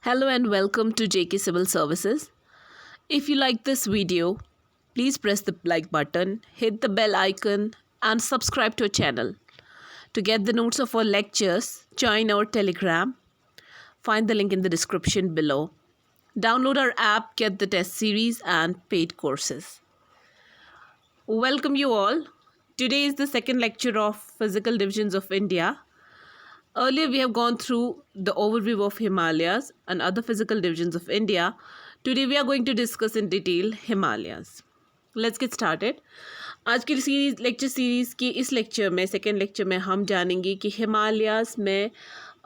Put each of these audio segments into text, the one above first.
Hello and welcome to JK Civil Services. If you like this video, please press the like button, hit the bell icon and subscribe to our channel. To get the notes of our lectures, join our Telegram. Find the link in the description below. Download our app, get the test series and paid courses. Welcome you all. Today is the second lecture of Physical Divisions of India. Earlier, we have gone through the overview of Himalayas and other physical divisions of India. Today, we are going to discuss in detail Himalayas. Let's get started. आज की lecture series की इस lecture में second lecture में हम जानेंगे कि Himalayas में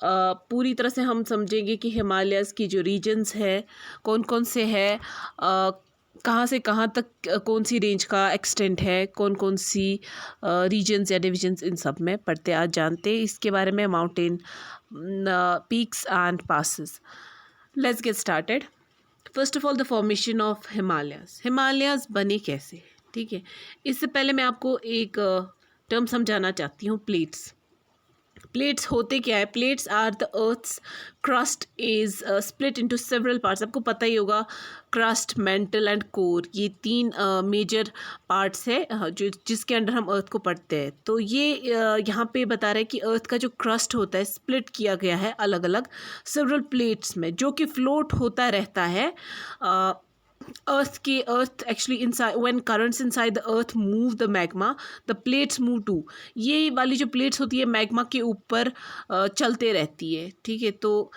पूरी तरह से हम समझेंगे कि हिमालयाज़ की जो रीजन्स है कौन कौन से है, कहाँ से कहाँ तक कौन सी रेंज का एक्सटेंट है, कौन कौन सी रीजन्स या डिविजन्स इन सब में पढ़ते आज जानते इसके बारे में. Mountain peaks and passes. Let's get started. First of all the formation of Himalayas. Himalayas बने कैसे, ठीक है. इससे पहले मैं आपको एक टर्म समझाना चाहती हूँ, प्लेट्स. प्लेट्स होते क्या है? Plates are the earth's crust is split into several parts. आपको पता ही होगा क्रस्ट, मेंटल एंड कोर, ये तीन मेजर पार्ट्स है जो जिसके अंडर हम अर्थ को पढ़ते हैं. तो ये यहाँ पे बता रहा है कि अर्थ का जो क्रस्ट होता है स्प्लिट किया गया है अलग अलग सेवरल प्लेट्स में, जो कि फ्लोट होता रहता है. Earth actually inside when currents inside the earth move the magma, the plates move too. ये वाली जो प्लेट्स होती है मैग्मा के ऊपर चलते रहती है, ठीक है. तो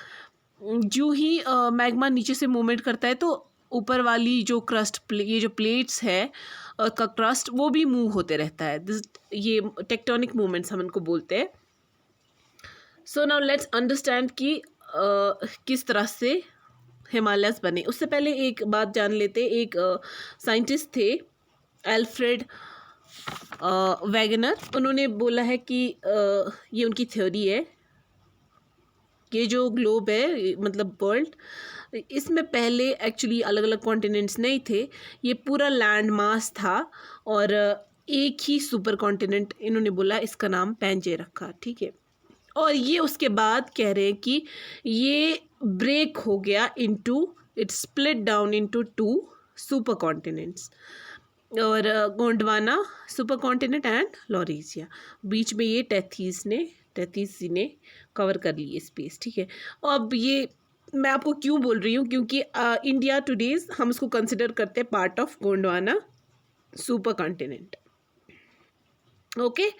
जो ही मैग्मा नीचे से मूवमेंट करता है तो ऊपर वाली जो ये जो प्लेट्स है अर्थ का क्रस्ट वो भी मूव होते रहता है. ये टेक्टोनिक मूवमेंट्स हम इनको बोलते हैं. सो नाउ लेट्स अंडरस्टैंड कि किस तरह से हिमालयाज़ बने. उससे पहले एक बात जान लेते. एक साइंटिस्ट थे एल्फ्रेड वैगनर. उन्होंने बोला है कि ये उनकी थ्योरी है कि जो ग्लोब है मतलब वर्ल्ड, इसमें पहले एक्चुअली अलग अलग कॉन्टिनेंट्स नहीं थे. ये पूरा लैंड मास था और एक ही सुपर कॉन्टिनेंट इन्होंने बोला, इसका नाम पैंजे रखा, ठीक है. और ये उसके बाद कह रहे हैं कि ये ब्रेक हो गया into, it split down into 2 super continents, और Gondwana super continent and Laurasia. बीच में ये टेथीस ने कवर कर ली स्पेस, ठीक है. अब ये मैं आपको क्यों बोल रही हूँ, क्योंकि इंडिया टुडेज हम उसको कंसिडर करते हैं part of Gondwana super continent. Okay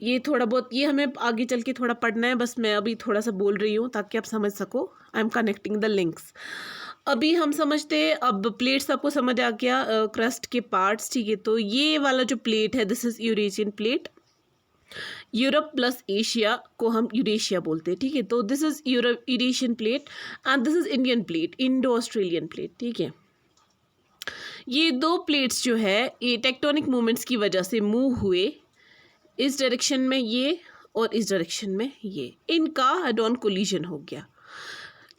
ये थोड़ा बहुत ये हमें आगे चल के थोड़ा पढ़ना है, बस मैं अभी थोड़ा सा बोल रही हूँ ताकि आप समझ सको. I am connecting the links. अभी हम समझते हैं. अब प्लेट्स आपको समझ आ गया, क्रस्ट के पार्ट्स, ठीक है. तो ये वाला जो प्लेट है this is Eurasian plate. Europe plus Asia को हम यूरेशिया बोलते हैं, ठीक है. तो this is Eurasian plate and this is Indian plate, Indo Australian plate, ठीक है. ये दो प्लेट्स जो है ये टेक्टोनिक मूवमेंट्स की वजह से मूव हुए. इस डायरेक्शन में ये और इस डायरेक्शन में ये, इनका हेड ऑन कोलिजन हो गया.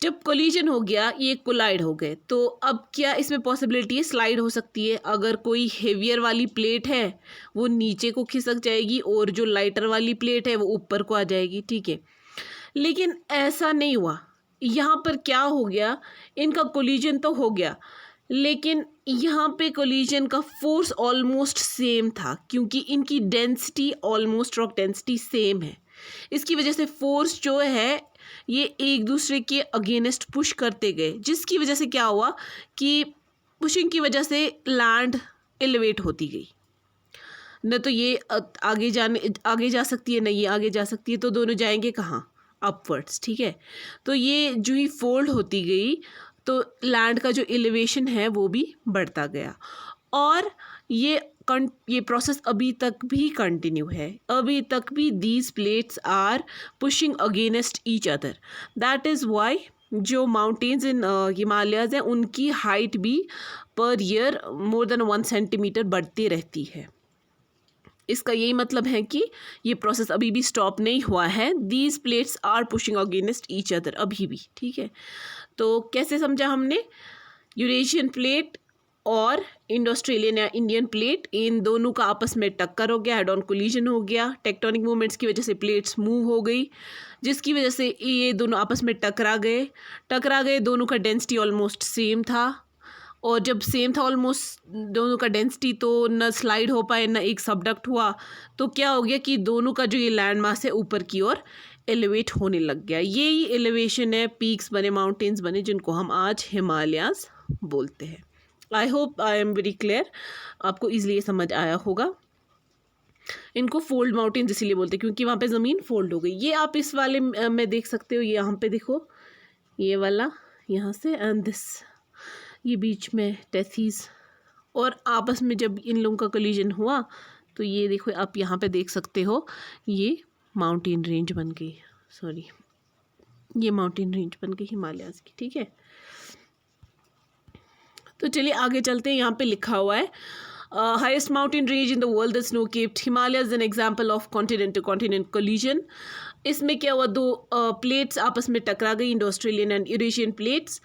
जब कोलिजन हो गया ये कोलाइड हो गए. तो अब क्या इसमें पॉसिबिलिटी है, स्लाइड हो सकती है. अगर कोई हेवियर वाली प्लेट है वो नीचे को खिसक जाएगी और जो लाइटर वाली प्लेट है वो ऊपर को आ जाएगी, ठीक है. लेकिन ऐसा नहीं हुआ. यहाँ पर क्या हो गया, इनका कोलिजन तो हो गया लेकिन यहाँ पे कोलिजन का फोर्स ऑलमोस्ट सेम था, क्योंकि इनकी density almost rock density same है. इसकी वजह से फोर्स जो है ये एक दूसरे के अगेंस्ट पुश करते गए, जिसकी वजह से क्या हुआ कि पुशिंग की वजह से लैंड एलिवेट होती गई. न तो ये आगे जा सकती है, न ये आगे जा सकती है, तो दोनों जाएंगे कहाँ, अपवर्ड्स, ठीक है. तो ये जो ही फोल्ड होती गई तो लैंड का जो एलिवेशन है वो भी बढ़ता गया. और ये प्रोसेस अभी तक भी कंटिन्यू है. अभी तक भी these plates are pushing against each other. That is why जो माउंटेन्स इन हिमालयाज़ हैं उनकी हाइट भी per year more than 1 centimetre बढ़ती रहती है. इसका यही मतलब है कि ये प्रोसेस अभी भी स्टॉप नहीं हुआ है. These plates are pushing against each other अभी भी, ठीक है. तो कैसे समझा हमने, यूरेशियन प्लेट और इंडो ऑस्ट्रेलियन या इंडियन प्लेट, इन दोनों का आपस में टक्कर हो गया, हेड ऑन कोलिजन हो गया। टेक्टोनिक मूवमेंट्स की वजह से प्लेट्स मूव हो गई, जिसकी वजह से ये दोनों आपस में टकरा गए। दोनों का डेंसिटी ऑलमोस्ट सेम था, और जब सेम था ऑलमोस्ट दोनों का डेंसिटी, तो न स्लाइड हो पाए, न एक सबडक्ट हुआ। तो क्या हो गया कि दोनों का जो ये लैंड मास है ऊपर की ओर एलिवेट होने लग गया। यही एलिवेशन है, पीक्स बने, माउंटेन्स बने, जिनको हम आज हिमालयाज़ बोलते हैं। I hope I am very clear, आपको ईजिली ये समझ आया होगा। इनको फोल्ड माउंटेन्स इसीलिए बोलते हैं क्योंकि वहाँ पे ज़मीन फोल्ड हो गई। ये आप इस वाले में देख सकते हो, यहाँ पे देखो, ये वाला यहाँ से एंड दिस, ये बीच में टेथीज, और आपस में जब इन लोगों का कोलिजन हुआ तो ये देखो आप यहाँ पे देख सकते हो, ये माउंटेन रेंज बन गई, सॉरी ये माउंटेन रेंज बन गई हिमालयाज़ की, ठीक है। तो चलिए आगे चलते हैं। यहाँ पे लिखा हुआ है highest mountain range in the world the snow capped Himalayas an example of continent to continent collision. इसमें क्या हुआ, दो प्लेट्स आपस में टकरा गई, Indo Australian and Eurasian plates.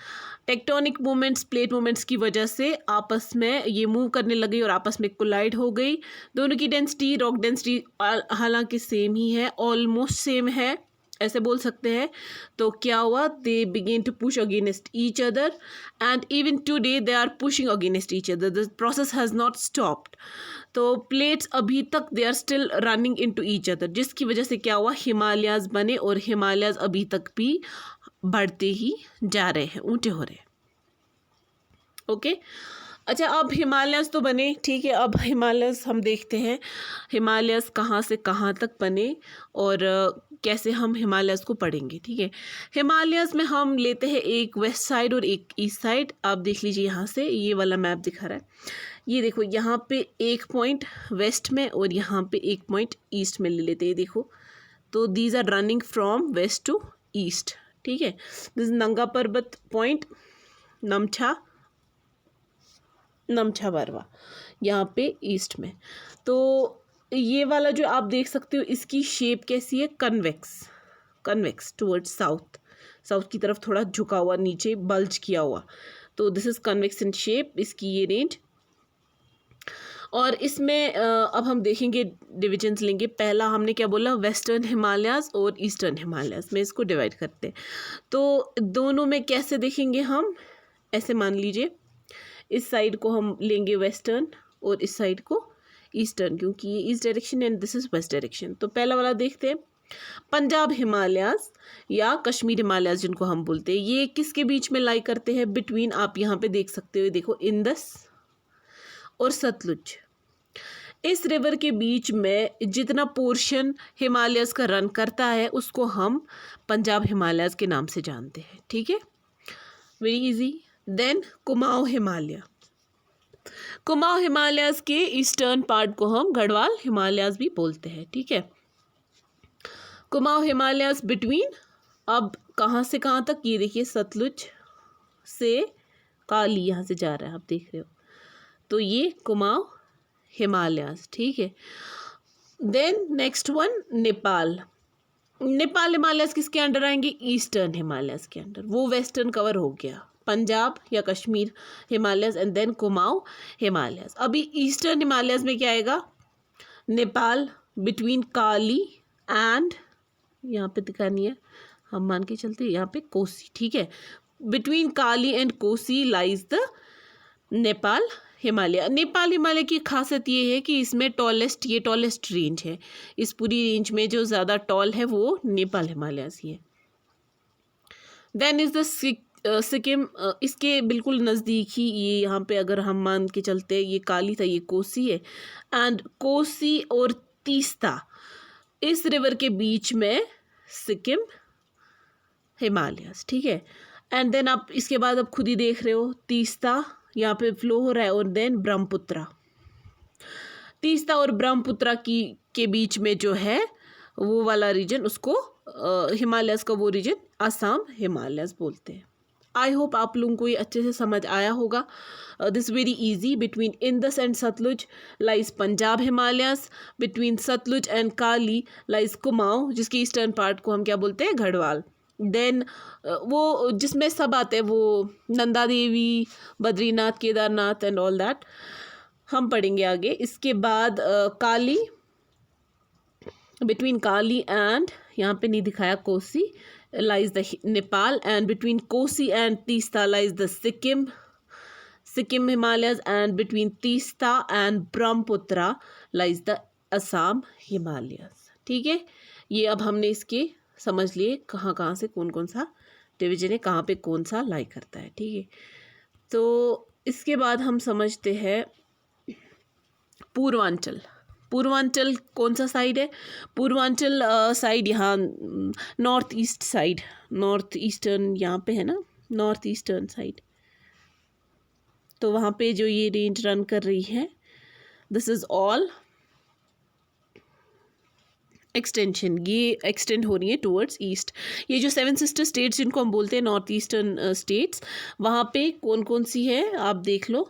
Tectonic movements, plate movements की वजह से आपस में ये मूव करने लगी और आपस में कोलाइड हो गई। दोनों की डेंसिटी, रॉक डेंसिटी हालांकि सेम ही है, ऑलमोस्ट सेम है, ऐसे बोल सकते हैं। तो क्या हुआ, they begin to push against each other and even today they are pushing against each other, the process has not stopped. तो प्लेट्स अभी तक they are still running into each other, जिसकी वजह से क्या हुआ, हिमालयाज बने, और हिमालयाज अभी तक भी बढ़ते ही जा रहे हैं, ऊंचे हो रहे हैं। ओके अच्छा, अब हिमालयस तो बने, ठीक है। अब हिमालयस हम देखते हैं, हिमालयस कहाँ से कहाँ तक बने और कैसे हम हिमालयस को पढ़ेंगे, ठीक है। हिमालयस में हम लेते हैं एक वेस्ट साइड और एक ईस्ट साइड। आप देख लीजिए, यहाँ से ये वाला मैप दिखा रहा है, ये देखो, यहाँ पे एक पॉइंट वेस्ट में और यहाँ पे एक पॉइंट ईस्ट में ले लेते हैं, देखो। तो these are running from west to east, ठीक है। दिस नंगा पर्वत पॉइंट, नमछा बरवा, यहाँ पे ईस्ट में। तो ये वाला जो आप देख सकते हो, इसकी शेप कैसी है, कन्वेक्स टुवर्ड्स साउथ की तरफ, थोड़ा झुका हुआ, नीचे बल्ज किया हुआ। तो this is convex in shape, इसकी ये रेंज। और इसमें अब हम देखेंगे, डिविजन्स लेंगे। पहला हमने क्या बोला, वेस्टर्न हिमालयाज और ईस्टर्न हिमालयाज में इसको डिवाइड करते हैं। तो दोनों में कैसे देखेंगे हम, ऐसे मान लीजिए, इस साइड को हम लेंगे वेस्टर्न और इस साइड को ईस्टर्न, क्योंकि ये east direction and this is west direction. तो पहला वाला देखते हैं, पंजाब हिमालयाज या कश्मीर हिमालयाज जिनको हम बोलते हैं, ये किसके बीच में लाई करते हैं, बिटवीन, आप यहाँ पे देख सकते हो, देखो, इंदस और सतलुज। इस रिवर के बीच में जितना पोर्शन हिमालयस का रन करता है उसको हम पंजाब हिमालयाज के नाम से जानते हैं, ठीक है, very easy. Then Kumaon Himalayas के ईस्टर्न पार्ट को हम गढ़वाल हिमालयाज भी बोलते हैं, ठीक है। कुमाऊं हिमालयाज बिटवीन, अब कहाँ से कहाँ तक, ये देखिए, सतलुज से काली यहाँ से जा रहा है, आप देख रहे हो। तो ये कुमाऊं हिमालयाज, ठीक है। Then next one, Nepal Himalayas किसके अंडर आएंगे, ईस्टर्न हिमालयाज के अंडर। वो वेस्टर्न कवर हो गया, पंजाब या कश्मीर हिमालयाज एंड देन कुमाऊं हिमालयाज। अभी ईस्टर्न हिमालयाज में क्या आएगा, नेपाल बिटवीन काली एंड, यहाँ पे दिखानी है, हम मान के चलते हैं यहाँ पे कोसी, ठीक है। Between Kali and Kosi lies the Nepal Himalaya की खासियत ये है कि इसमें टॉलेस्ट रेंज है। इस पूरी रेंज में जो ज़्यादा टॉल है वो नेपाल हिमालयाज ही है। देन इज द सिक्किम, इसके बिल्कुल नज़दीक ही, ये यहाँ पे अगर हम मान के चलते हैं, ये काली था, ये कोसी है, एंड कोसी और तीस्ता, इस रिवर के बीच में सिक्किम हिमालयाज, ठीक है। एंड देन आप इसके बाद अब खुद ही देख रहे हो, तीस्ता यहाँ पे फ्लो हो रहा है, और देन ब्रह्मपुत्रा, तीस्ता और ब्रह्मपुत्रा के बीच में जो है वो वाला रीजन, उसको हिमालयस का वो रीजन असम हिमालयस बोलते हैं। आई होप आप लोगों को ये अच्छे से समझ आया होगा। This very easy, between Indus and Sutlej lies Punjab Himalayas, between Sutlej and Kali lies Kumaon, जिसके ईस्टर्न पार्ट को हम क्या बोलते हैं, गढ़वाल। देन वो जिसमें सब आते हैं, वो Nanda Devi, Badrinath, Kedarnath and all that हम पढ़ेंगे आगे। इसके बाद काली, बिटवीन काली एंड, यहाँ पे नहीं दिखाया, Kosi lies the Nepal, and between Kosi and Teesta lies the Sikkim Himalayas, and between Teesta and Brahmaputra lies the Assam Himalayas. ठीक है, ये अब हमने इसके समझ लिए कहाँ कहाँ से कौन कौन सा डिवीजन है, कहाँ पे कौन सा लाई करता है। ठीक है, तो इसके बाद हम समझते हैं पूर्वांचल। पूर्वांचल कौन सा साइड है? पूर्वांचल साइड यहाँ north east side, north eastern यहाँ पे है ना, नॉर्थ ईस्टर्न साइड। तो वहाँ पे जो ये रेंज रन कर रही है, दिस इज़ ऑल एक्सटेंशन, ये एक्सटेंड हो रही है टुवर्ड्स ईस्ट। ये जो 7 सिस्टर स्टेट्स जिनको हम बोलते हैं नॉर्थ ईस्टर्न स्टेट्स, वहाँ पे कौन कौन सी है आप देख लो।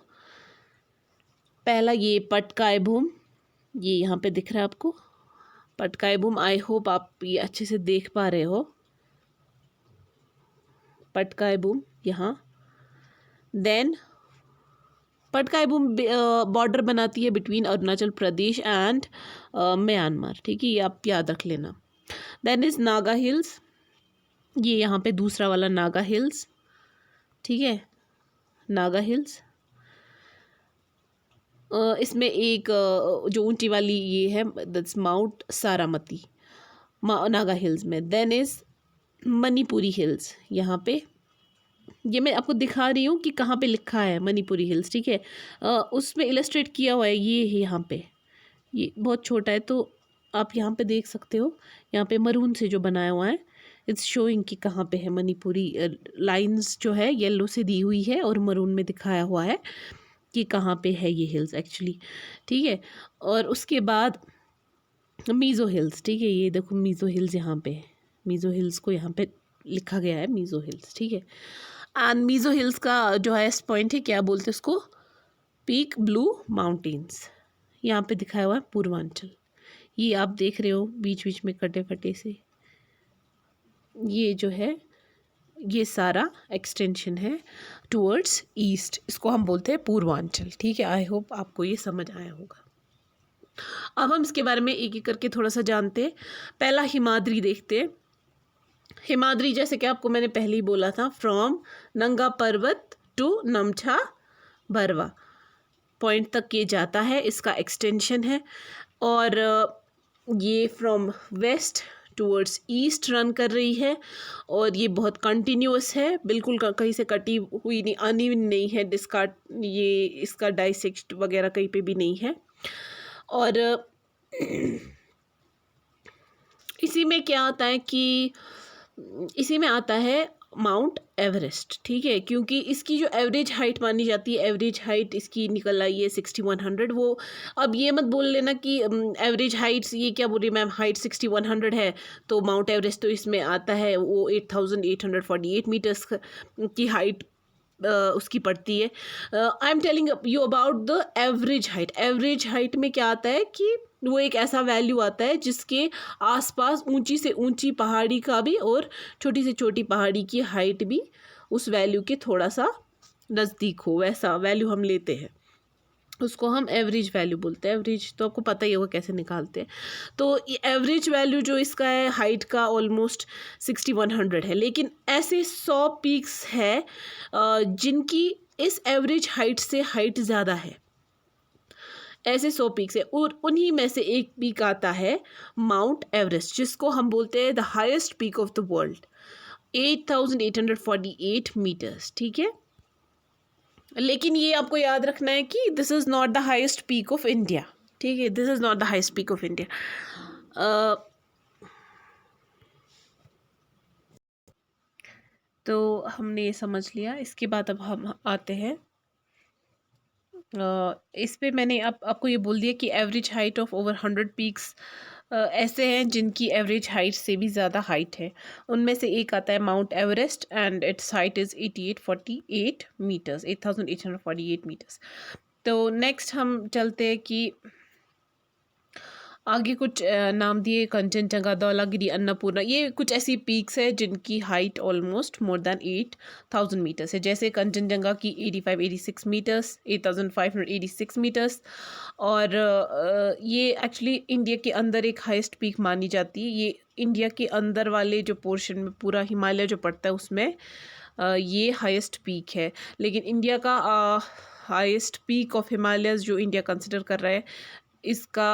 पहला ये पटकाई भूम, ये यहाँ पे दिख रहा है आपको, पटकाई भूम। आई होप आप ये अच्छे से देख पा रहे हो, पटकाई भूम यहाँ। देन पटकाई भूम बॉर्डर बनाती है between Arunachal Pradesh and Myanmar. ठीक है, ये आप याद रख लेना। देन इज़ नागा हिल्स, ये यहाँ पे दूसरा वाला नागा हिल्स। ठीक है, नागा हिल्स, इसमें एक जो ऊंची वाली ये है, that's mount Saramati Naga hills में। देन इज़ मणिपुरी हिल्स, यहाँ पे ये मैं आपको दिखा रही हूँ कि कहाँ पे लिखा है मणिपुरी हिल्स। ठीक है, उसमें इलस्ट्रेट किया हुआ है, ये है यहाँ पे, ये बहुत छोटा है तो आप यहाँ पे देख सकते हो, यहाँ पे मरून से जो बनाया हुआ है, इट्स शोइंग कि कहाँ पे है मणिपुरी। लाइंस जो है येलो से दी हुई है और मरून में दिखाया हुआ है कि कहाँ पे है ये हिल्स एक्चुअली। ठीक है, और उसके बाद मीज़ो हिल्स। ठीक है, ये देखो मीज़ो हिल्स, यहाँ पे मीज़ो हिल्स को यहाँ पे लिखा गया है मीज़ो हिल्स। ठीक है, एंड मीज़ो हिल्स का जो हाईएस्ट पॉइंट है, क्या बोलते हैं उसको, पीक ब्लू माउंटेन्स, यहाँ पे दिखाया हुआ है पूर्वांचल। ये आप देख रहे हो बीच बीच में कटे फटे से, ये जो है ये सारा एक्सटेंशन है टुवर्ड्स ईस्ट, इसको हम बोलते हैं पूर्वांचल। ठीक है, आई होप आपको ये समझ आया होगा। अब हम इसके बारे में एक एक करके थोड़ा सा जानते हैं। पहला हिमाद्री देखते हैं। हिमाद्री जैसे कि आपको मैंने पहले ही बोला था, फ्रॉम नंगा पर्वत टू नमछा बरवा पॉइंट तक ये जाता है, इसका एक्सटेंशन है। और ये from west towards east run कर रही है, और ये बहुत कंटिन्यूअस है, बिल्कुल कहीं से कटी हुई नहीं, अनइवन नहीं है, डिस्कार्ड, ये इसका डाइसेक्ट वगैरह कहीं पे भी नहीं है। और इसी में क्या आता है कि इसी में आता है माउंट एवरेस्ट। ठीक है, क्योंकि इसकी जो एवरेज हाइट मानी जाती है, एवरेज हाइट इसकी निकल आई है 6100। वो अब ये मत बोल लेना कि एवरेज हाइट, ये क्या बोल रही है मैम, हाइट 6100 है तो माउंट एवरेस्ट तो इसमें आता है वो 8848 मीटर्स की हाइट उसकी पड़ती है। I am telling you about the average height. Average height में क्या आता है कि वो एक ऐसा वैल्यू आता है जिसके आसपास ऊंची से ऊंची पहाड़ी का भी और छोटी से छोटी पहाड़ी की हाइट भी उस वैल्यू के थोड़ा सा नज़दीक हो, वैसा वैल्यू हम लेते हैं, उसको हम एवरेज वैल्यू बोलते हैं। एवरेज तो आपको पता ही होगा कैसे निकालते हैं। तो एवरेज वैल्यू जो इसका है हाइट का ऑलमोस्ट 6100 है। लेकिन ऐसे 100 पीक्स है जिनकी इस एवरेज हाइट से हाइट ज़्यादा है, ऐसे 100 पीक्स है, और उन्हीं में से एक पीक आता है माउंट एवरेस्ट, जिसको हम बोलते हैं the highest peak of the world, 8848 metres. ठीक है, लेकिन ये आपको याद रखना है कि this is not the highest peak of India. ठीक है, this is not the highest peak of India. तो हमने ये समझ लिया। इसके बाद अब हम आते हैं इस पे मैंने आपको ये बोल दिया कि average height of over 100 peaks ऐसे हैं जिनकी एवरेज हाइट से भी ज़्यादा हाइट है। उनमें से एक आता है Mount Everest and its height is 8848 metres, 8848 metres. तो नेक्स्ट हम चलते हैं कि आगे कुछ नाम दिए, कंचनजंगा, धौलागिरी, अन्नपूर्णा, ये कुछ ऐसी पीक्स है जिनकी height almost more than 8,000 metres है। जैसे कंचनजंगा की 86 मीटर्स, 8,586 मीटर्स। और ये एक्चुअली इंडिया के अंदर एक हाईएस्ट पीक मानी जाती है। ये इंडिया के अंदर वाले जो पोर्शन में पूरा हिमालय जो पड़ता है उसमें ये हाईएस्ट पीक है। लेकिन इंडिया का हाईएस्ट पीक ऑफ हिमालयस जो इंडिया कंसिडर कर रहा है, इसका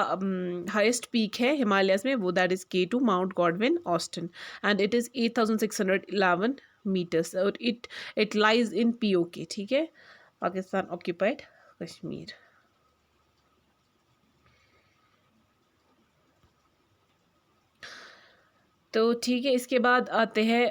हाईएस्ट पीक है हिमालयस में, वो that is K2 Mount Godwin Austen, and it is 8,611 metres, और इट लाइज इन POK, ठीक है, पाकिस्तान ऑक्यूपाइड कश्मीर। तो ठीक है, इसके बाद आते हैं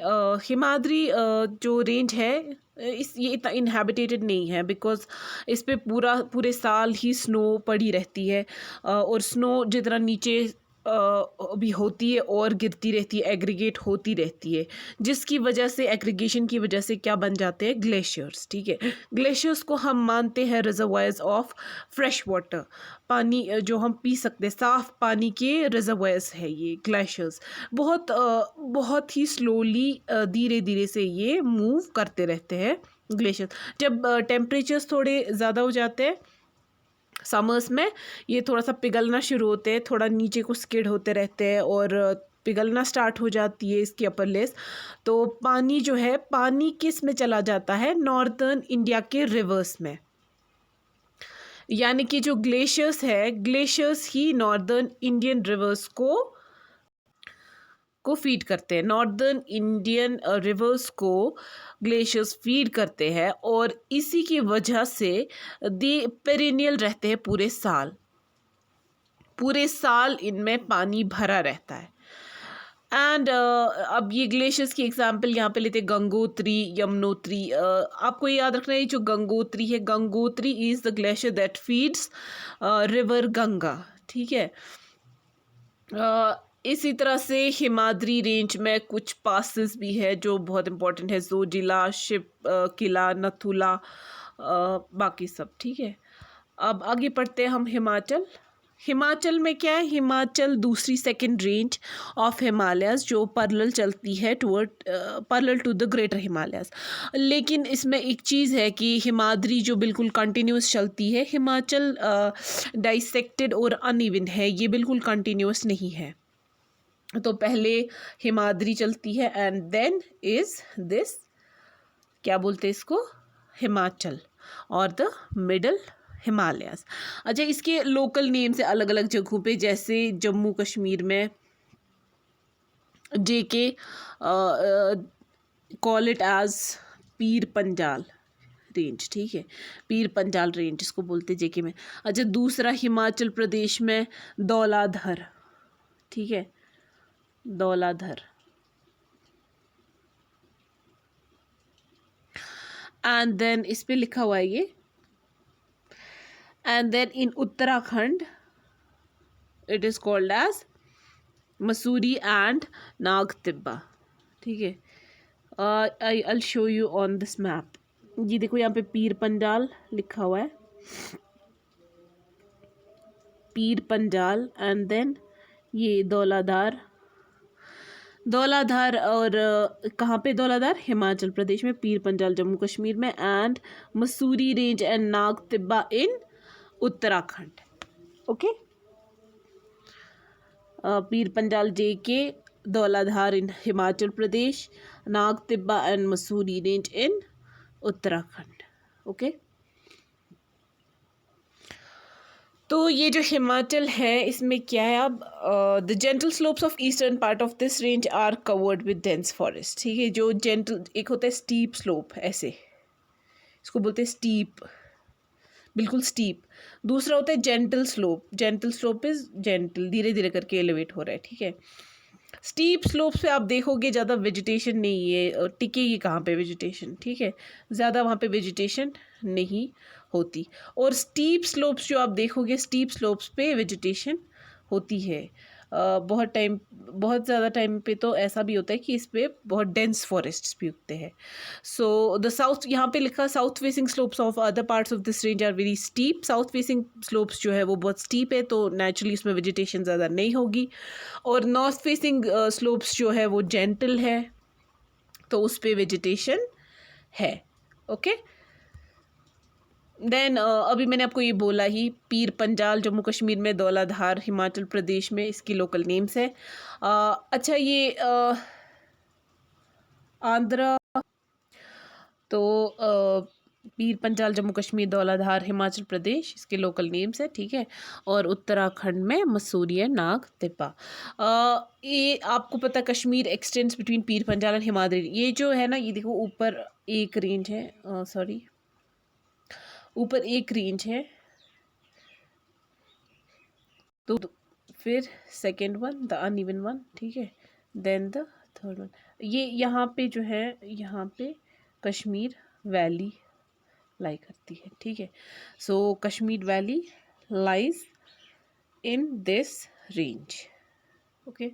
हिमाद्री जो रेंज है, ये इतना इनहेबिटेटेड नहीं है, बिकॉज़ इस पे पूरे साल ही स्नो पड़ी रहती है, और स्नो जितना नीचे भी होती है और गिरती रहती है, एग्रीगेट होती रहती है, जिसकी वजह से एग्रीगेशन की वजह से क्या बन जाते हैं, ग्लेशियर्स, ठीक है। ग्लेशियर्स को हम मानते हैं रिजर्वायर्स ऑफ फ्रेश वाटर, पानी जो हम पी सकते हैं, साफ़ पानी के रिजर्वायर्स है ये ग्लेशियर्स। बहुत ही स्लोली धीरे धीरे से ये मूव करते रहते हैं ग्लेशियर्स। जब टेम्परेचर्स थोड़े ज़्यादा हो जाते हैं समर्स में, ये थोड़ा सा पिघलना शुरू होते हैं, थोड़ा नीचे को स्किड होते रहते हैं और पिघलना स्टार्ट हो जाती है इसकी अपर लेस। तो पानी जो है, पानी किस में चला जाता है, नॉर्दर्न इंडिया के रिवर्स में, यानी कि जो ग्लेशियर्स है, ग्लेशियर्स ही नॉर्दर्न इंडियन रिवर्स को फीड करते हैं। नॉर्दर्न इंडियन रिवर्स को ग्लेशियर्स फीड करते हैं, और इसी की वजह से दे पेरिनियल रहते हैं पूरे साल इनमें पानी भरा रहता है। एंड अब ये ग्लेशियर्स की एग्जांपल यहाँ पे लेते हैं, गंगोत्री, यमुनोत्री। आपको ये याद रखना है, जो गंगोत्री है, Gangotri is the glacier that feeds river Ganga, ठीक है। इसी तरह से हिमाद्री रेंज में कुछ पासेस भी है जो बहुत इंपॉर्टेंट है, जोजिला, शिव किला, नथुला, बाकी सब, ठीक है। अब आगे पढ़ते हैं हम हिमाचल में क्या है, हिमाचल दूसरी सेकंड रेंज ऑफ हिमालयस जो पैरेलल चलती है parallel to the greater Himalayas. लेकिन इसमें एक चीज़ है कि हिमाद्री जो बिल्कुल कंटिन्यूस चलती है, हिमाचल डाइसेक्टेड और अनइवन है, ये बिल्कुल कंटिन्यूस नहीं है। तो पहले हिमाद्री चलती है एंड देन इज़ दिस, क्या बोलते हैं इसको, हिमाचल और द मिडल हिमालयस। अच्छा, इसके लोकल नेम से अलग अलग जगहों पे, जैसे जम्मू कश्मीर में JK call it as Pir Panjal range, ठीक है, पीर पंजाल रेंज इसको बोलते हैं JK में। अच्छा, दूसरा हिमाचल प्रदेश में धौलाधर, ठीक है, धौलाधर। एंड देन इस पे लिखा हुआ है ये, and then in Uttarakhand it is called as Mussoorie and Nag Tibba, ठीक है। I show you on this map. ये देखो यहाँ पे पीर पंजाल लिखा हुआ है, पीर पंजाल, एंड देन ये धौलाधार और कहाँ पे धौलाधार, हिमाचल प्रदेश में, पीर पंजाल जम्मू कश्मीर में, and Mussoorie range and Nag Tibba in Uttarakhand, okay. Pir Panjal JK, Dhauladhar in Himachal Pradesh, Nag Tibba and Mussoorie range in Uttarakhand, okay. तो ये जो हिमाचल है, इसमें क्या है, अब the gentle slopes of eastern part of this range are covered with dense forest, ठीक है। जो जेंटल, एक होता है स्टीप स्लोप, ऐसे इसको बोलते हैं स्टीप, बिल्कुल स्टीप। दूसरा होता है जेंटल स्लोप इज जेंटल, धीरे धीरे करके एलिवेट हो रहा है, ठीक है। स्टीप स्लोप्स पे आप देखोगे ज़्यादा वेजिटेशन नहीं है, टिकेगी कहाँ पे वेजिटेशन, ठीक है, ज़्यादा वहाँ पे वेजिटेशन नहीं होती। और स्टीप स्लोप्स जो आप देखोगे, स्टीप स्लोप्स पे वेजिटेशन होती है। बहुत ज़्यादा टाइम पे तो ऐसा भी होता है कि इस पे बहुत डेंस फॉरेस्ट्स भी उगते हैं. सो द साउथ, यहाँ पे लिखा south facing slopes of other parts of this range are very steep. South facing slopes जो है वो बहुत स्टीप है, तो नेचुरली उसमें वेजिटेशन ज़्यादा नहीं होगी. और नॉर्थ फेसिंग स्लोप्स जो है वो जेंटल है, तो उस पे वेजिटेशन है. ओके. देन अभी मैंने आपको ये बोला ही, पीर पंजाल जम्मू कश्मीर में, धौलाधार हिमाचल प्रदेश में इसकी लोकल नेम्स है. अच्छा, ये आंध्रा, तो पीर पंजाल जम्मू कश्मीर, धौलाधार हिमाचल प्रदेश इसके लोकल नेम्स है. ठीक है. और उत्तराखंड में मसूरी है, नाग तिब्बा. ये आपको पता, कश्मीर एक्सटेंड्स बिटवीन पीर पंजाल और हिमाद्री. ये जो है ना, ये देखो ऊपर एक रेंज है, सॉरी ऊपर एक रेंज है, तो फिर second one the uneven one. ठीक है. Then the third one. ये यहाँ पे जो है, यहाँ पे कश्मीर वैली लाई करती है. ठीक है. So Kashmir valley lies in this range. Okay.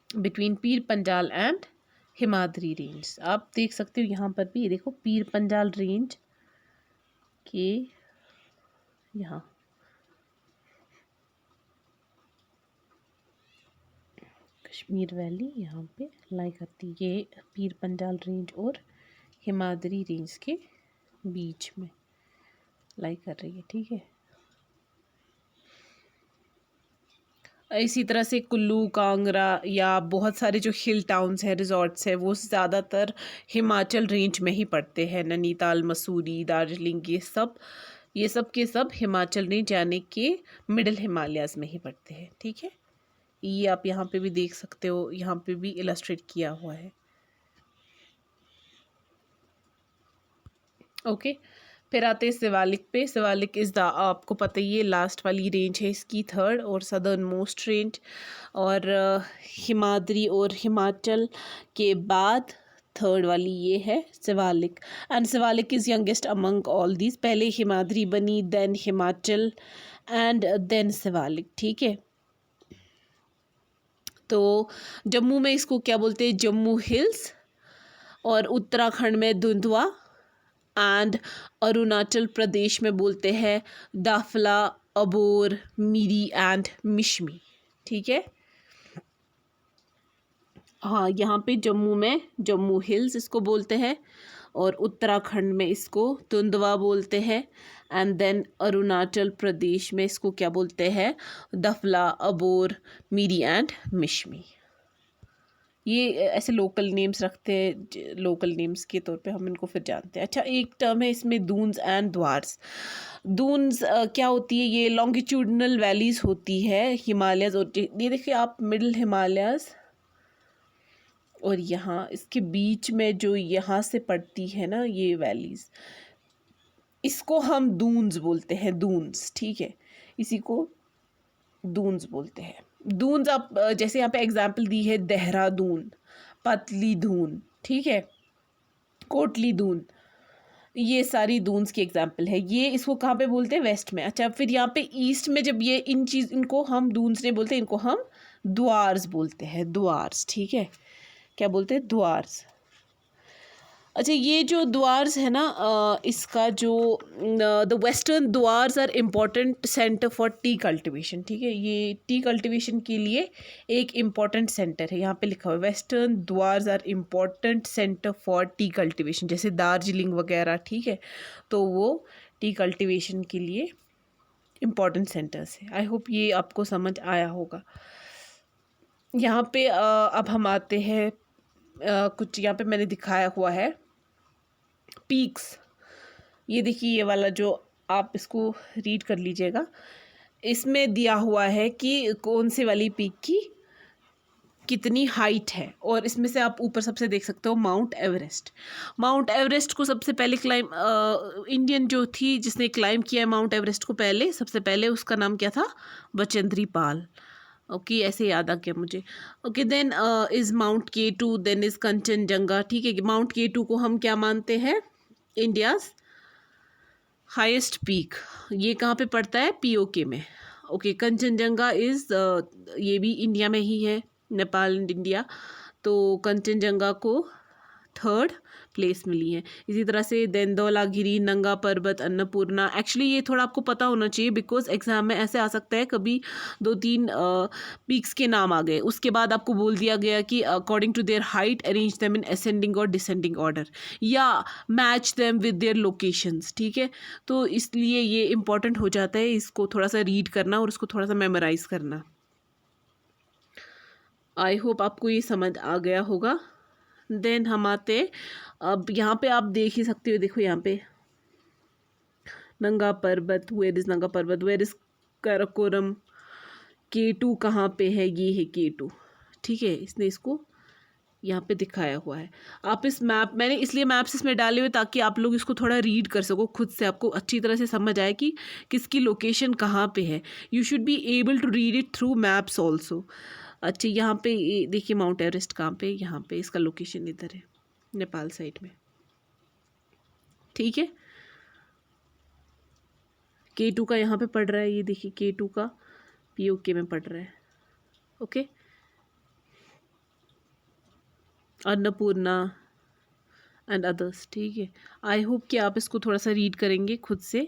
Between Pir Panjal and Himadri range. आप देख सकते हो यहाँ पर भी, देखो पीर पंजाल रेंज के यहाँ कश्मीर वैली यहाँ पे लाई करती है. ये पीर पंजाल रेंज और हिमाद्री रेंज के बीच में लाई कर रही है. ठीक है. इसी तरह से कुल्लू, कांगड़ा या बहुत सारे जो हिल टाउन्स हैं, रिजॉर्ट्स हैं, वो ज़्यादातर हिमाचल रेंज में ही पड़ते हैं. नैनीताल, मसूरी, दार्जिलिंग, ये सब के सब हिमाचल रेंज यानी कि मिडिल हिमालयाज़ में ही पड़ते हैं. ठीक है. ये आप यहाँ पे भी देख सकते हो, यहाँ पे भी इलस्ट्रेट किया हुआ है. ओके. फिर आते हैं शिवालिक पे. शिवालिक इज़ द, आपको पता ही है, लास्ट वाली रेंज है इसकी, थर्ड और सदर्न मोस्ट रेंज. और हिमाद्री और हिमाचल के बाद थर्ड वाली ये है Shivalik. And Shivalik is youngest among all these. पहले हिमाद्री बनी, then Himachal and then Shivalik. ठीक है. तो जम्मू में इसको क्या बोलते हैं, जम्मू हिल्स. और उत्तराखंड में धुंधवा. एंड अरुणाचल प्रदेश में बोलते हैं दाफला, अबोर, मिरी एंड मिशमी. ठीक है. हाँ, यहाँ पे जम्मू में जम्मू हिल्स इसको बोलते हैं, और उत्तराखंड में इसको धुंधवा बोलते हैं. एंड देन अरुणाचल प्रदेश में इसको क्या बोलते हैं, दफला, अबोर, मिरी एंड मिशमी. ये ऐसे लोकल नेम्स रखते हैं, लोकल नेम्स के तौर पे हम इनको फिर जानते हैं. अच्छा, एक टर्म है इसमें दून्स एंड द्वार्स. दून्स क्या होती है, ये लॉन्गिट्यूडनल वैलीज होती है हिमालयस. और ये देखिए आप, मिडिल हिमालयस और यहाँ इसके बीच में जो यहाँ से पड़ती है ना ये वैलीज, इसको हम दून्स बोलते हैं, दून्स. ठीक है. इसी को दून्स बोलते हैं. दून्स, आप जैसे यहाँ पे एग्जाम्पल दी है, देहरादून, पतली दून, ठीक है, कोटली दून, ये सारी दून्स की एग्जाम्पल है. ये इसको कहाँ पे बोलते हैं, वेस्ट में. अच्छा, फिर यहाँ पे ईस्ट में जब ये इनको हम दून्स नहीं बोलते, इनको हम द्वार्स बोलते हैं, द्वार्स. ठीक है. क्या बोलते हैं, द्वार्स. अच्छा, ये जो द्वार्स है ना, इसका जो the western Duars are important centre for tea cultivation. ठीक है. ये टी कल्टिवेशन के लिए एक इम्पॉर्टेंट सेंटर है. यहाँ पे लिखा हुआ है western Duars are important centre for tea cultivation, जैसे दार्जिलिंग वगैरह. ठीक है. तो वो टी कल्टिवेशन के लिए इम्पॉर्टेंट सेंटर्स है. आई होप ये आपको समझ आया होगा. यहाँ पे अब हम आते हैं, कुछ यहाँ पे मैंने दिखाया हुआ है पीक्स. ये देखिए, ये वाला जो, आप इसको रीड कर लीजिएगा. इसमें दिया हुआ है कि कौन से वाली पीक की कितनी हाइट है. और इसमें से आप ऊपर सबसे देख सकते हो माउंट एवरेस्ट. माउंट एवरेस्ट को सबसे पहले इंडियन जो थी जिसने क्लाइम किया है माउंट एवरेस्ट को पहले, सबसे पहले उसका नाम क्या था, बचेंद्री पाल. ओके, ऐसे याद आ गया मुझे. Okay. Then is Mount K2, then is Kanchenjunga. ठीक है. माउंट K2 को हम क्या मानते हैं, इंडियाज़ हाईएस्ट पीक. ये कहाँ पे पड़ता है, POK में. ओके, कंचनजंगा इज़ ये भी इंडिया में ही है, नेपाल एंड इंडिया। तो कंचनजंगा को थर्ड प्लेस मिली है। इसी तरह से देन धौलागिरी, नंगा पर्वत, अन्नपूर्णा। एक्चुअली ये थोड़ा आपको पता होना चाहिए बिकॉज एग्जाम में ऐसे आ सकता है कभी 2-3 पीक्स के नाम आ गए, उसके बाद आपको बोल दिया गया कि according to their height arrange them in ascending और डिसेंडिंग ऑर्डर, या match them with their locations. ठीक है, तो इसलिए ये इम्पॉर्टेंट हो जाता है इसको थोड़ा सा रीड करना और उसको थोड़ा सा मेमोराइज करना। आई होप आपको ये समझ आ गया होगा। देन हम आते, अब यहाँ पे आप देख ही सकते हो, देखो यहाँ पे नंगा पर्वत, वेयर इज नंगा पर्वत, वेयर इज काराकोरम, K2 कहाँ पे है, ये है K2। ठीक है, इसने इसको यहाँ पे दिखाया हुआ है। आप इस मैप, मैंने इसलिए मैप्स इसमें डाले हुए ताकि आप लोग इसको थोड़ा रीड कर सको खुद से, आपको अच्छी तरह से समझ आए कि किसकी लोकेशन कहाँ पे है। You should be able to read it through maps also. अच्छा, यहाँ पे देखिए माउंट एवरेस्ट कहाँ पे, यहाँ पे इसका लोकेशन इधर है, नेपाल साइड में। ठीक है, K2 का यहाँ पे पड़ रहा है, ये देखिए K2 का POK में पड़ रहा है। Okay, Annapurna and others. ठीक है, आई होप कि आप इसको थोड़ा सा रीड करेंगे खुद से,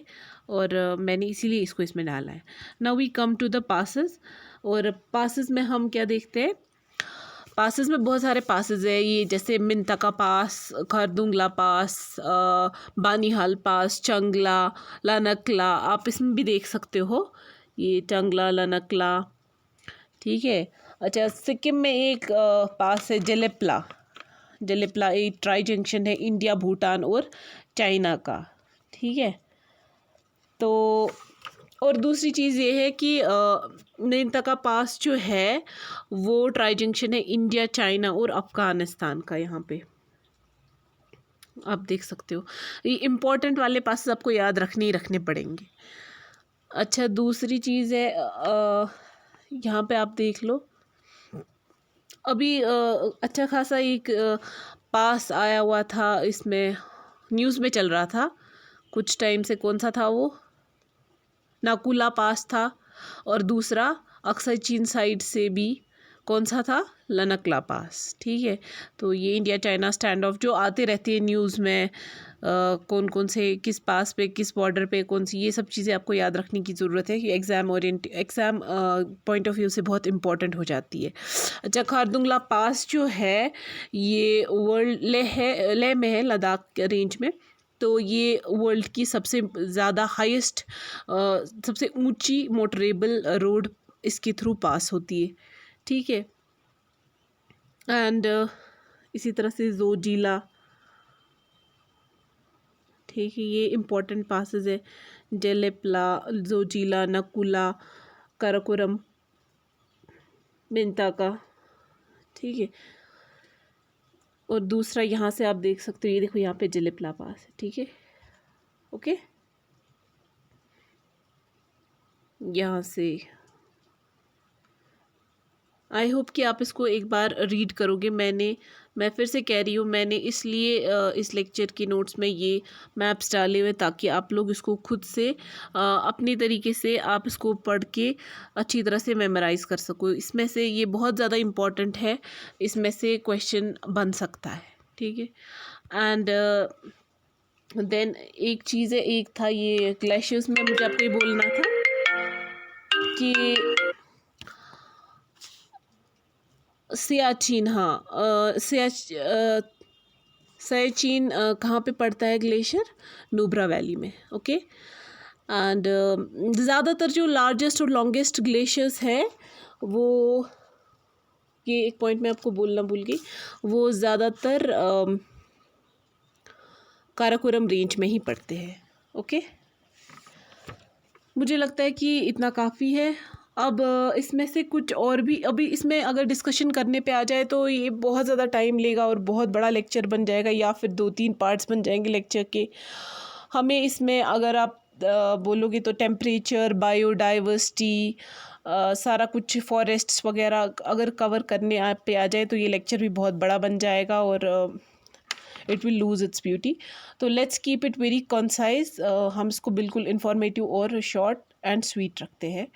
और मैंने इसीलिए इसको इसमें डाला है। Now we come to the passes, और पासेस में हम क्या देखते हैं, पासेस में बहुत सारे पासेस है, ये जैसे मिंतका पास, खरदुंगला पास, बानीहाल पास, चंगला, लानकला, आप इसमें भी देख सकते हो, ये चंगला, लानकला। ठीक है, अच्छा, सिक्किम में एक पास है जेलेप्ला। जेलेप्ला एक ट्राई जंक्शन है इंडिया, भूटान और चाइना का। ठीक है, तो और दूसरी चीज़ ये है कि मेंतका पास जो है वो ट्राई जंक्शन है इंडिया, चाइना और अफ़गानिस्तान का। यहाँ पे आप देख सकते हो, ये इम्पोर्टेंट वाले पास आपको याद रखने ही रखने पड़ेंगे। अच्छा, दूसरी चीज़ है यहाँ पे आप देख लो, अभी अच्छा खासा एक पास आया हुआ था, इसमें न्यूज़ में चल रहा था कुछ टाइम से। कौन सा था वो, नाकुला पास था, और दूसरा अक्सर चीन साइड से भी कौन सा था, लनकला पास। ठीक है, तो ये इंडिया चाइना स्टैंड ऑफ जो आते रहती है न्यूज़ में, कौन कौन से किस पास पे, किस बॉर्डर पे कौन सी, ये सब चीज़ें आपको याद रखने की ज़रूरत है कि एग्ज़ाम पॉइंट ऑफ व्यू से बहुत इंपॉर्टेंट हो जाती है। अच्छा, खारदुंगला पास जो है ये वर्ल्ड लेह में है, लद्दाख रेंज में। तो ये वर्ल्ड की सबसे ज़्यादा हाईएस्ट, सबसे ऊंची मोटरेबल रोड इसके थ्रू पास होती है। ठीक है, एंड इसी तरह से जोजिला। ठीक है, ये इम्पोर्टेंट पासेस है, जेलेप्ला, जोजिला, नकुला, काराकोरम, मिंतका। ठीक है, और दूसरा यहाँ से आप देख सकते हो, ये देखो यहाँ पे जेलेप्ला पास है। ठीक है, ओके, यहाँ से आई होप कि आप इसको एक बार रीड करोगे। मैं फिर से कह रही हूँ, मैंने इसलिए इस लेक्चर की नोट्स में ये मैप्स डाले हुए ताकि आप लोग इसको खुद से अपनी तरीके से आप इसको पढ़ के अच्छी तरह से मेमोराइज़ कर सको। इसमें से ये बहुत ज़्यादा इम्पॉर्टेंट है, इसमें से क्वेश्चन बन सकता है। ठीक है, एंड देन एक चीज़ है, एक था ये ग्लेशियर्स में मुझे आपको ये बोलना था कि सियाचिन, हाँ, सियाचिन कहाँ पे पड़ता है ग्लेशियर, नुब्रा वैली में। ओके, एंड ज़्यादातर जो लार्जेस्ट और लॉन्गेस्ट ग्लेशियर्स है वो, ये एक पॉइंट मैं आपको बोलना भूल गई, वो ज़्यादातर काराकोरम रेंज में ही पड़ते हैं। ओके, मुझे लगता है कि इतना काफ़ी है। अब इसमें से कुछ और भी, अभी इसमें अगर डिस्कशन करने पे आ जाए तो ये बहुत ज़्यादा टाइम लेगा और बहुत बड़ा लेक्चर बन जाएगा, या फिर 2-3 पार्ट्स बन जाएंगे लेक्चर के। हमें इसमें अगर आप बोलोगे तो टेम्परेचर, बायोडाइवर्सिटी, सारा कुछ, फॉरेस्ट्स वगैरह अगर कवर करने पे आ जाए तो ये लेक्चर भी बहुत बड़ा बन जाएगा और it will lose its beauty. तो let's keep it very concise, हम इसको बिल्कुल इंफॉर्मेटिव और शॉर्ट एंड स्वीट रखते हैं।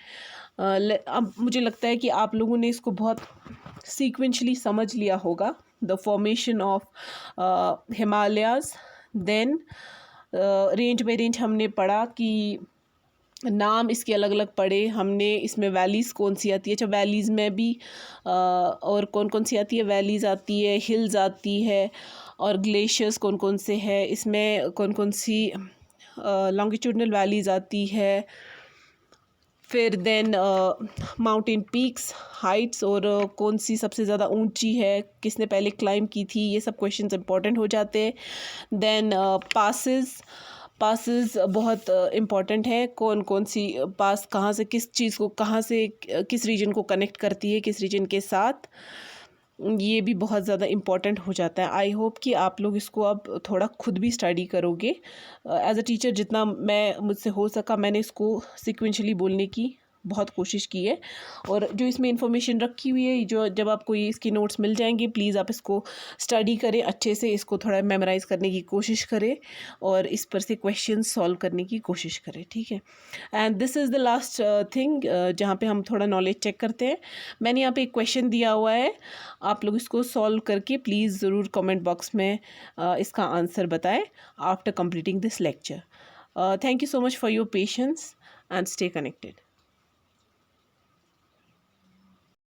अब मुझे लगता है कि आप लोगों ने इसको बहुत सीक्वेंशली समझ लिया होगा। The formation of Himalayas, then range by range हमने पढ़ा कि नाम इसके अलग अलग पढ़े हमने। इसमें वैलीज़ कौन सी आती है, अच्छा वैलीज़ में भी और कौन कौन सी आती है, वैलीज़ आती है, हिल्स आती है, और ग्लेशियर्स कौन कौन से हैं, इसमें कौन कौन सी लॉन्गिट्यूडनल वैलीज़ आती है, फिर देन माउंटेन पीक्स, हाइट्स, और कौन सी सबसे ज़्यादा ऊंची है, किसने पहले क्लाइंब की थी, ये सब क्वेश्चंस इंपॉर्टेंट हो जाते हैं। देन पासेस बहुत इम्पॉर्टेंट है, कौन कौन सी पास कहाँ से किस चीज़ को कहाँ से किस रीजन को कनेक्ट करती है किस रीजन के साथ, ये भी बहुत ज़्यादा इम्पॉर्टेंट हो जाता है। आई होप कि आप लोग इसको अब थोड़ा खुद भी स्टडी करोगे। एज अ टीचर जितना मैं मुझसे हो सका मैंने इसको सिक्वेंशली बोलने की बहुत कोशिश की है। और जो इसमें इंफॉर्मेशन रखी हुई है, जो जब आपको ये इसकी नोट्स मिल जाएंगे, प्लीज़ आप इसको स्टडी करें अच्छे से, इसको थोड़ा मेमोराइज़ करने की कोशिश करें और इस पर से क्वेश्चन सॉल्व करने की कोशिश करें, ठीक है। And this is the last thing जहाँ पे हम थोड़ा नॉलेज चेक करते हैं। मैंने यहाँ पे एक क्वेश्चन दिया हुआ है, आप लोग इसको सॉल्व करके प्लीज़ ज़रूर कमेंट बॉक्स में इसका आंसर बताएं after completing this lecture. Thank you so much for your patience and stay connected.